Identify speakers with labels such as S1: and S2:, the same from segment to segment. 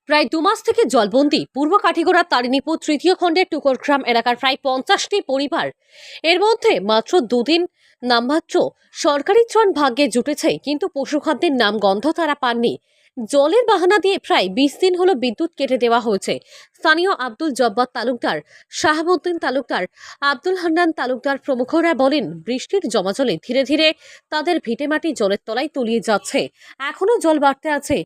S1: প্রায় 2 মাস থেকে জলবন্দী পূর্ব কাঠিগড়ার তারিণীপুর তৃতীয় খণ্ডের টুকরগ্রাম এলাকার প্রায় 50টি পরিবার। এর মধ্যে মাত্র দুদিন নামমাত্র সরকারি ত্রাণ ভাগ্যে জুটেছে, কিন্তু পশুখাদ্যের নাম গন্ধ তারা পাননি। জলের বাহানা দিয়ে প্রায় 20 দিন হলো বিদ্যুৎ কেটে দেওয়া হয়েছে। স্থানীয় আব্দুল জব্বার তালুকদার, শাহাবুদ্দিন তালুকদার, আব্দুল হান্নান তালুকদার প্রমুখরা বলেন, বৃষ্টির জমা জলে ধীরে ধীরে তাদের ভিটেমাটি জলের তলায় তলিয়ে যাচ্ছে। এখনো জল বাড়তে আছে।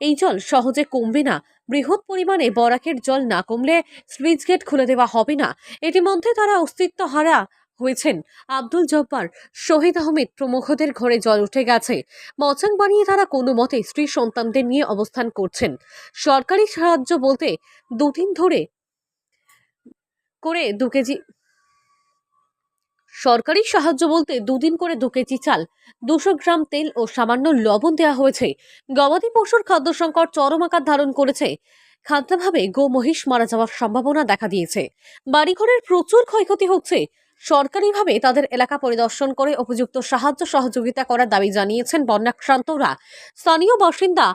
S1: এই জল সহজে কমবে না। বৃহৎ পরিমাণে বরাকের জল না কমলে স্লুইস গেট খুলে দেওয়া হবে না। ইতিমধ্যে তারা অস্তিত্ব হারা হয়েছেন। আব্দুল জব্বার, শহীদ আহমেদ প্রমুখদের ঘরে জল উঠে গেছে। মচাং বানিয়ে তারা কোনো মতে স্ত্রী সন্তানদের নিয়ে অবস্থান করছেন। সরকারি সাহায্য বলতে দুদিন ধরে করে 2 কেজি সরকারি সাহায্য বলতে 2 দিন করে 2 কেজি চাল, 200 গ্রাম তেল ও সামান্য লবণ দেওয়া হয়েছে। গবাদি পশুর খাদ্য সংকট চরম আকার ধারণ করেছে। খাদ্যাভাবে গো মহিষ মারা যাওয়ার সম্ভাবনা দেখা দিয়েছে। বাড়িঘরের প্রচুর ক্ষয়ক্ষতি হচ্ছে। সরকারিভাবে তাদের এলাকা পরিদর্শন করে উপযুক্ত সাহায্য সহযোগিতা করার দাবি জানিয়েছেন বন্যাক্রান্তরা। স্থানীয় বাসিন্দা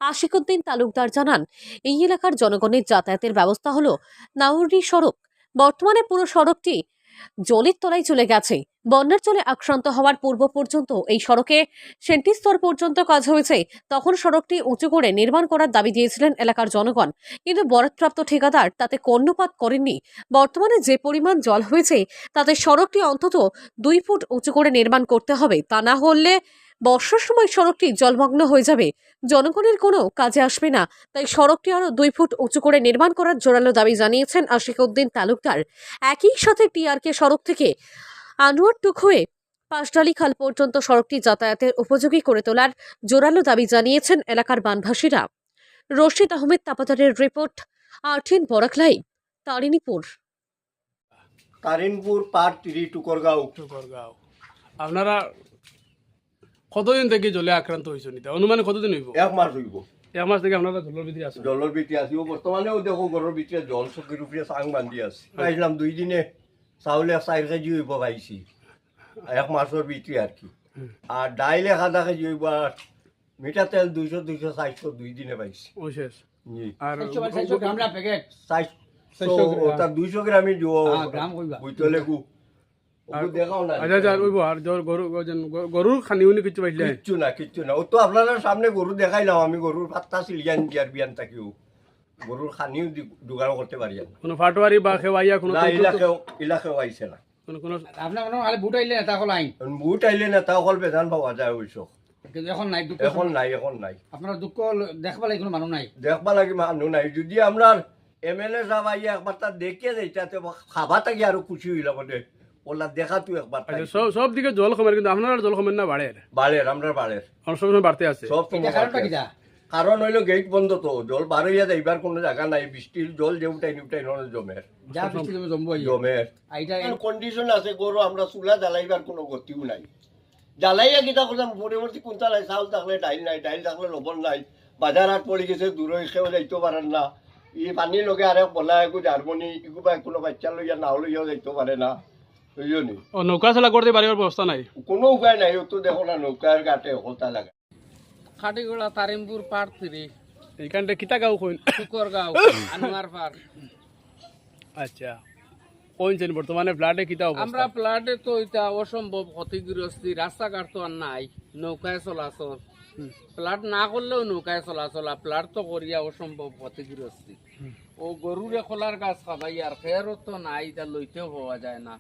S1: আশিকুদ্দিন তালুকদার জানান, এই এলাকার জনগণের যাতায়াতের ব্যবস্থা হলো নাউরি সড়ক। বর্তমানে পুরো সড়কটি জলের তলায় চলে গেছে। বন্যার জলে আক্রান্ত হওয়ার পূর্ব পর্যন্ত এই সড়কে সেন্টিস্তর পর্যন্ত কাজ হয়েছে। তখন সড়কটি উঁচু করে নির্মাণ করার দাবি দিয়েছিলেন এলাকার জনগণ, কিন্তু বরাদপ্রাপ্ত ঠিকাদার তাতে কর্ণপাত করেননি। বর্তমানে যে পরিমাণ জল হয়েছে তাতে সড়কটি অন্তত 2 ফুট উঁচু করে নির্মাণ করতে হবে। তা না হলে বর্ষার সময় সড়কটি জলমগ্ন হয়ে যাবে, জনগণের কোনো কাজে আসবে না। তাই সড়কটি আরো 2 ফুট উঁচু করে নির্মাণ করার জোরালো দাবি জানিয়েছেন আশিকুদ্দিন তালুকদার। একই সাথে টিআরকে সড়ক থেকে আনোয়ারটুক হয়ে পাঁচডালি খাল পর্যন্ত সড়কটি যাতায়াতের উপযোগী করে তোলার জোরালো দাবি জানিয়েছেন এলাকার বানভাসীরা। রশিদ আহমেদ তাপাতারের রিপোর্ট, আর্টিন বরাক লাইভ, তারিণীপুর।
S2: তারিনপুর পার্ট 3
S3: টুকরগাঁও। আপনারা কতদিন থেকে জলে আক্রান্ত হয়েছেন? এটা অনুমানে কতদিন হইব?
S2: 1 মাস হইব।
S3: 1 মাস থেকে আপনারা জলের ভিতরে আছেন?
S2: জলের ভিতরে আছি। বর্তমানেও দেখো ঘরের ভিতরে জল চকির উপরে চাং বান্ধি আছে। পাইছিলাম 2 দিনে চাউলে 4 কেজি হইব পাইছি 1 মাসের ভিতরে আর কি। আর ডাইল 1 কেজি হইব। আর মিঠা তেল 200 400 2 দিনে পাইছি।
S3: ও শেষ।
S2: জি।
S3: আর
S4: 400 গ্রাম না প্যাকেট
S2: 400 ওটা 200 গ্রামই দিও।
S4: গ্রাম কইবা
S2: বুইতলে গু ওগু দেখাও না।
S3: আচ্ছা ওইব। আর গরুর খানি উনি কিছু পাইলে?
S2: কিচ্ছু না। ও তো আপনারা সামনে গরু দেখাইলাম। আমি গরুর পাত্তা সিলিয়ান দিয়ার বিয়ান থাকিও গরুর খানিও জোগাড় করতে পারি না।
S3: কোনো ফাটোয়ারি বা খেওয়াইয়া কোনো
S2: ইলাকেও আইছে না।
S3: কোনো
S4: আপনার কোনো খালি বুট আইলে না তা হল আইন,
S2: বুট আইলে না তাও হল বেজান পাওয়া যায় ওইস।
S4: কিন্তু এখন নাই দুঃখ।
S2: এখন নাই
S4: আপনার দুঃখ দেখবা লাগে কোনো মানুষ নাই,
S2: দেখবা লাগে মানুষ নাই। যদি আপনার MLA সাহেব আইয়া একবার তার দেখে যাইতে খাবা থাকি আরো খুশি হইলাম মানে ওলা দেখা তুই একবার।
S3: সব দিকে জল কমের, কিন্তু আপনার জল কমের না বাড়ের?
S2: বাড়ের আমরা বাড়ের
S3: সব সময় বাড়তে আছে।
S2: সব
S4: এটা কারণটা কি দা?
S2: কারণ হইলো গেট বন্ধ তো জল বার হইয়া যাইবার কোনো জায়গা নাই। বৃষ্টির জল যে উঠাই জমের
S4: যা বৃষ্টি তুমি জমবো
S2: জমের
S4: আইটা
S2: কন্ডিশন আছে। গরু আমরা চুলা জ্বালাইবার কোনো গতিও নাই। জ্বালাইয়া কিতা করতাম পরবর্তী কোনটা নাই। চাউল থাকলে ডাইল নাই, ডাইল থাকলে লবণ নাই। বাজার হাট পড়ে গেছে, দূরে খেয়েও যাইতে পারেন না। ই পানির লগে আরেক বলা একো জার্মনি ইগুবা কোনো বাচ্চা লইয়া নাও লইয়াও যাইতে পারে না। বুঝলি
S3: ও নৌকা চলা করতে পারিবার ব্যবস্থা নাই?
S2: কোনো উপায় নাই। ও তো দেখো না নৌকার ঘাটে হতা লাগা।
S5: খাটিগোড়া তারিমপুর পার্ট 3
S3: এইখানটা কিতা গাঁও কইন?
S5: টুকরগাঁও আনোয়ার পার্ক।
S3: আচ্ছা কইছেন বর্তমানে ফ্ল্যাটে কিতা অবস্থা?
S5: আমরা প্লাটে তো এটা অসম্ভব ক্ষতিগ্রস্তি, রাস্তাঘাট তো আর নাই, নৌকায় চলাচল। প্লাট না করলেও নৌকায় চলাচল, আর প্লাট তো করিয়া অসম্ভব ক্ষতিগ্রস্তি। ও গরুরে খোলার গাছ খাবাই, আর ফেরত তো নাই, এটা লইতেও পাওয়া যায় না,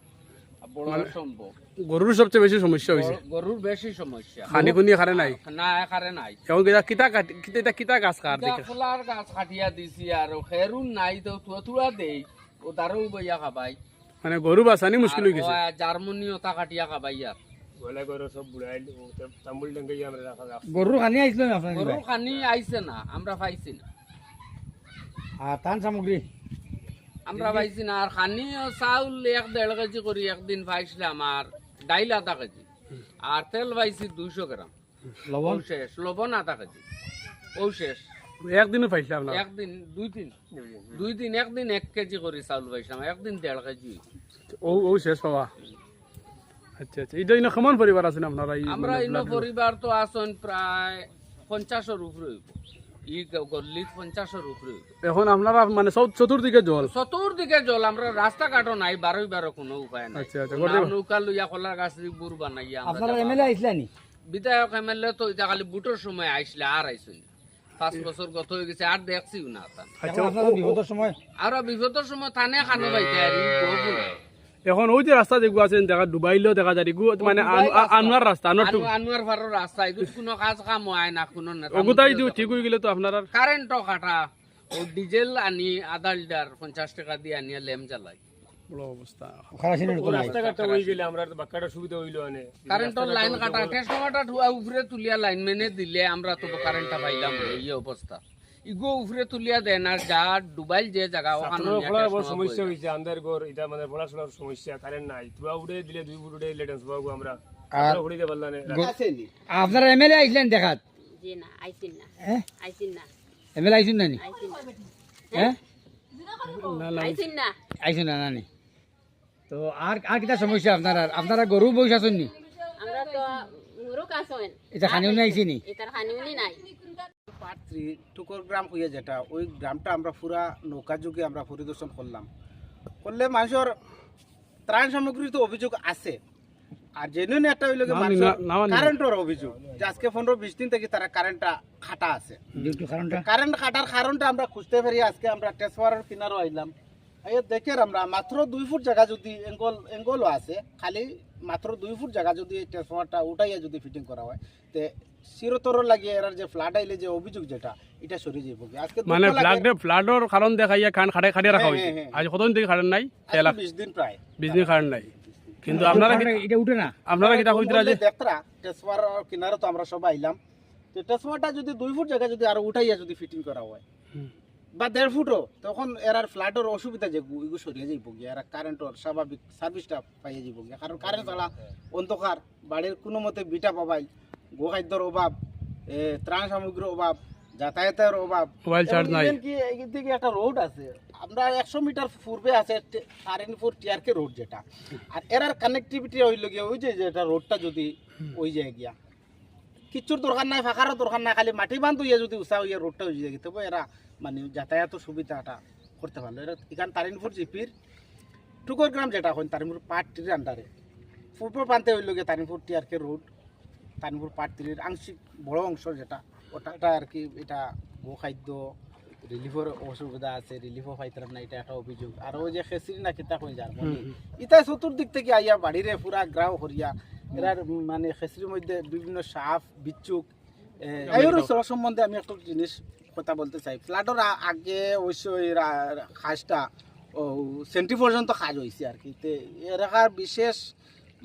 S5: বড় অসম্ভব।
S3: গরুর সবচেয়ে বেশি সমস্যা হয়েছে।
S5: গরুর বেশি সমস্যা।
S3: খানি খুনি খারে নাই?
S5: না এখানে নাই।
S3: এখন কিতা গাছ খার দেখে?
S5: খোলার গাছ কাটিয়া দিছি, আর খেরুন নাই তো তুয়া দেই, ও দারু বইয়া খাবাই।
S3: মানে গরু বাঁচানি মুশকিল হয়ে গেছে।
S5: জার্মনিও তা কাটিয়া খাবাই। আর
S4: গরুর খানি আইছিল না আপনার?
S5: গরু খানি আইছে না, আমরা পাইছি না।
S4: আর তান সামগ্রী
S5: আমরা পাইছি না। আর খানি চাউল 1-1.5 কেজি করি একদিন পাইছিলাম, আর ডাইল 1/2 কেজি, আর তেল পাইছি 200 গ্রাম।
S4: লবণ
S5: শেষ, লবণ 1/2 কেজি, ও শেষ।
S3: একদিনও পাইছিলাম না?
S5: একদিন 2 দিন 1 কেজি করে চাউল পাইছিলাম, একদিন 1.5 কেজি।
S3: ও শেষ পাওয়া। আচ্ছা এটা ইনো কেমন পরিবার আছেন আপনারা?
S5: আমরা ইনো পরিবার তো আছেন প্রায় 50-এর উপরে হইব। ই গল্লিত 50-এর উপরে হইব।
S3: এখন আপনারা মানে চতুর্দিকে জল।
S5: চতুর্দিকে জল, আমরা রাস্তাঘাটও নাই, বারো কোনো উপায় নাই।
S3: আচ্ছা, আচ্ছা,
S5: নাও নৌকা লইয়া কলার গাছ বুর বানাইয়া আমরা
S4: আপনারা
S5: যাওয়া।
S4: এমএলএ আইছিলা নি?
S5: বিধায়ক এমএলএ তো এটা খালি বুটের সময় আইসলে আর আইসুন 5 বছর গত হয়ে গেছে, আর দেখছিও না তান।
S3: আচ্ছা,
S4: এখন আপনারা বিপদের সময়
S5: আর বিপদের সময় থানে খানো পাইতে আর ই বহু নাই।
S3: এখন ওই যে রাস্তা যেগুলো আছে দেখা ডুবাইলেও দেখা যায় এগুলো মানে আনোয়ার রাস্তা
S5: আনোয়ার ফারোর রাস্তা, এগুলো কোনো কাজ কাম হয় না, কোনো নেতা
S3: ওগুতাই দিও ঠিক হয়ে গেলে তো আপনারা
S5: কারেন্টও কাটা, ও ডিজেল আনি আধা লিটার 50 টাকা দিয়ে আনিয়া লেম জ্বালাই।
S3: বড় অবস্থা।
S4: খারাসিনের তো নাই।
S6: রাস্তাঘাটটা হয়ে গেলে আমরা বাক্কাটা সুবিধা হইলো আনে
S5: কারেন্টের লাইন কাটা, ট্রান্সফরমারটা উপরে তুলিয়া লাইন মেনে দিলে আমরা তো কারেন্টটা পাইলাম। এই অবস্থা ইগো উপরে তুলিয়া দেন, আর যা ডুবাইল যে জায়গা ওখানে
S6: বড় সমস্যা হয়েছে আমাদের ঘর এটা মানে পড়াশোনার সমস্যা, কারেন্ট নাই, তুয়া উড়ে দিলে 2 ফুট উড়ে দিলে ট্রান্সফার আমরা
S4: আর
S6: উড়িতে পারলাম না।
S4: আপনারা এমএলএ আইছিলেন দেখাত?
S7: জি না, আইসিন না,
S4: হ্যাঁ
S7: আইসিন না,
S4: এমএলএ আইছেন না নি?
S7: আইসিন না,
S4: হ্যাঁ
S7: আইসিন না।
S4: আইছেন না নানি? তো আর কিটা সমস্যা আপনারা গরু বইস আছেন নি?
S7: আমরা তো মুরুক আসেন,
S4: এটা খানিও নাই আইছে নি?
S7: এটার হানিউনি নাই।
S8: পার্ট 3 টুকর গ্রাম হইয়া যেটা, ওই গ্রামটা আমরা পুরা নৌকা যুগে আমরা পরিদর্শন করলে মানুষের ত্রাণ সামগ্রীর তো অভিযোগ আছে, আর জেনুইন একটা হইল কারেন্টের অভিযোগ যে আজকে 15-20 দিন থেকে তারা কারেন্টটা খাটা আছে।
S4: ডিউটি কারণটা
S8: কারেন্ট খাটার কারণটা আমরা খুঁজতে পারি। আজকে আমরা ট্রান্সফারের কিনারও আইলাম, দেখে আমরা মাত্র 2 ফুট জায়গা যদি এঙ্গলও আছে, খালি মাত্র 2 ফুট জায়গা যদি ট্রান্সফারটা উঠাইয়া যদি ফিটিং করা হয়, তে চিরতর লাগিয়ে এর যে ফ্লাড আইলে যে অভিযোগ যেটা এটা সরিয়ে যাইব। আজকে
S3: মানে ফ্লাডর কারণ দেখাইয়া খাড়ে রাখা হয়েছে। আজ কতদিন থেকে কারেন্ট নাই?
S8: 20 দিন প্রায়
S3: 20 দিন কারেন্ট নাই, কিন্তু আপনারা
S4: এটা উঠে না?
S3: আপনারা কিটা কইতরা যে
S8: দেখতরা ট্রান্সফার কিনারে তো আমরা সবাই আইলাম, তো ট্রান্সফারটা যদি 2 ফুট জায়গা যদি আরো উঠাইয়া যদি ফিটিং করা হয় বা 1.5 ফুটও, তখন এর ফ্লাডের অসুবিধা যে এগুলো সরিয়ে যাইব গিয়া, এরা কারেন্টর স্বাভাবিক সার্ভিসটা পাইয়ে যাইব গিয়া। কারণ কারেন্ট ছাড়া অন্ধকার, বাড়ির কোনো মতে বিটা পাবাই, গোখাদ্যর অভাব, ত্রাণ সামগ্রীর অভাব, যাতায়াতের অভাব,
S3: মোবাইল চার্জ নাই।
S8: কি এই দিকে একটা রোড আছে, আমরা 100 মিটার পূর্বে আছে তারিনপুর টিআরকে রোড যেটা, আর এর কানেক্টিভিটি হইল গিয়া ওই যে যেটা রোডটা যদি ওই যায় গিয়া, কিচ্ছুর দরকার নাই, ফাঁকারও দরকার নাই, খালি মাটি বান্ধ হইয়া যদি উষা হইয়া রোডটা হয়ে যায়, তবে এরা মানে যাতায়াত সুবিধাটা করতে পারলো। এরা এখান তারিনপুর জিপির টুকর গ্রাম যেটা হয় তারিনপুর পার্ট 3 আন্ডারে পূর্ব প্রান্তে হইল গিয়ে তারিনপুর টিআরকে রোড, তারিনপুর পার্ট 3 আংশিক বড় অংশ যেটা ওটা আর কি, এটা গোখাদ্য রিলিফের অসুবিধা আছে, রিলিফও পাইতাম না, এটা একটা অভিযোগ। আর ওই যে খেসরি না কিতা কই যার ইটা চতুর্দিক থেকে আইয়া বাড়িরে পুরা গ্রাও করিয়া এরার মানে খেসরির মধ্যে বিভিন্ন সাপ বিচ্ছুক এর সম্বন্ধে আমি একটা জিনিস কথা বলতে চাই। ফ্লাডের আগে অবশ্য খাসটা সেন্টি পর্যন্ত কাজ হয়েছে আর কি, এলাকার বিশেষ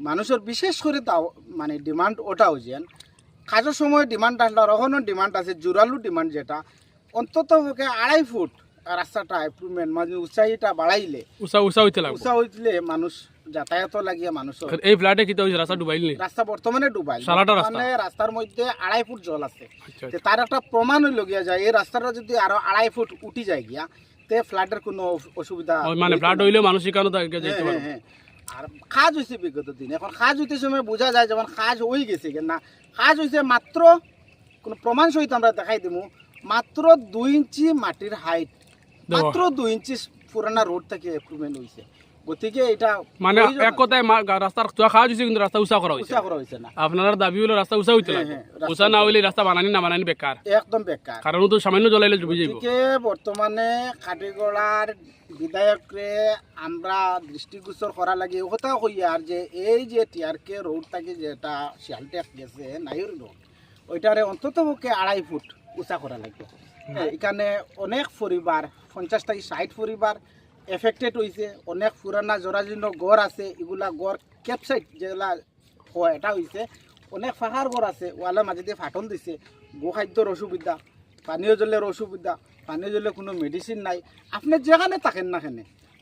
S8: মানুষের বিশেষ করে তাও মানে ডিমান্ড ওটাও যেন কাজের সময় ডিমান্ড আসলে এখনও ডিমান্ড আছে, জোরালো ডিমান্ড যেটা অন্তত 2.5 ফুট রাস্তাটা ইমপ্রুভমেন্ট মানে উৎসাহীটা বাড়াইলে উৎসাহ হইলে মানুষ যাতায়াত লাগিয়ে মানুষের
S3: এই ফ্ল্যাটে কি হইছে রাস্তা ডুবাইল নি?
S8: রাস্তা বর্তমানে ডুবাইল, মানে রাস্তার মধ্যে 2.5 ফুট জল আছে। তার একটা প্রমাণ হইল গিয়া যায় এই রাস্তাটা যদি আরো 2.5 ফুট উঠি যায় গিয়া তে ফ্লাডের কোনো অসুবিধা
S3: মানে ফ্লাড হইলে মানুষ কেন যাইতে পারবে।
S8: আর কাজ হয়েছে বিগত দিন, এখন কাজ হইতে সময় বোঝা যায় যেমন কাজ হয়ে গেছে না, কাজ হয়েছে মাত্র কোনো প্রমাণ সহিত আমরা দেখাই দিব, মাত্র 2 ইঞ্চি মাটির হাইট, মাত্র 2 ইঞ্চি পুরানা রোড থেকে ইমপ্রুভমেন্ট হয়েছে। গতিকে এটা
S3: মানে এক কথায় রাস্তার কাজ হয়েছে কিন্তু রাস্তা উঁচা করা হয়েছে
S8: না।
S3: আপনার দাবি হলো রাস্তা উঁচা হইতে লাগে, উঁচা না হইলে রাস্তা বানানি বেকার,
S8: একদম বেকার।
S3: কারণ তো সামান্য জ্বলাইলে ডুবে যাইব।
S8: বর্তমানে কাটিগড়ার বিধায়করে আমরা দৃষ্টিগোচর করা লাগে কথা কইয়া, আর যে এই যে টিআরকে রোড থেকে যেটা শিয়ালটেক গেছে নাইর রোড, ওইটারে অন্তত পক্ষে 2.5 ফুট উঁচা করা লাগবে। এখানে অনেক পরিবার 50 থেকে 60 পরিবার এফেক্টেড হয়েছে, অনেক পুরানা জরাজীর্ণ গড় আছে, এগুলা গড় ক্যাপসাইট যেগুলা হয় এটা হয়েছে, অনেক ফাঁকার গড় আছে ওয়ালের মাঝে দিয়ে ফাটল দিছে, গোখাদ্যর অসুবিধা, পানীয় জলের অসুবিধা, পানীয় জলে কোনো মেডিসিন নাই। আপনি যেখানে থাকেন না কেন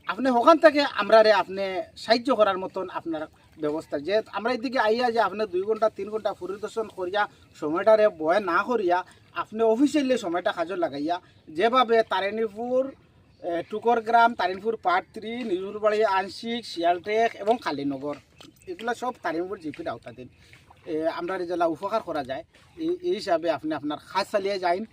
S8: আপনি ওখান থেকে আমরা আপনি সাহায্য করার মতন আপনার ব্যবস্থা, যে আমরা এদিকে আইয়া যে আপনি 2 ঘন্টা 3 ঘন্টা পরিদর্শন করিয়া সময়টারে বয় না করিয়া আপনি অফিসিয়ালি সময়টা কাজে লাগাইয়া যেভাবে তারিণীপুর টুকর গ্রাম, তারিণপুর পার্ট 3, নিজুরবাড়ি আংশিক, শিয়ালটেক এবং কালীনগর এগুলো সব তারিণপুর জিপির আওতাধীন, আমরা জেলা উপকার করা যায়। এই হিসাবে আপনি আপনার কাজ চালিয়ে যাইন।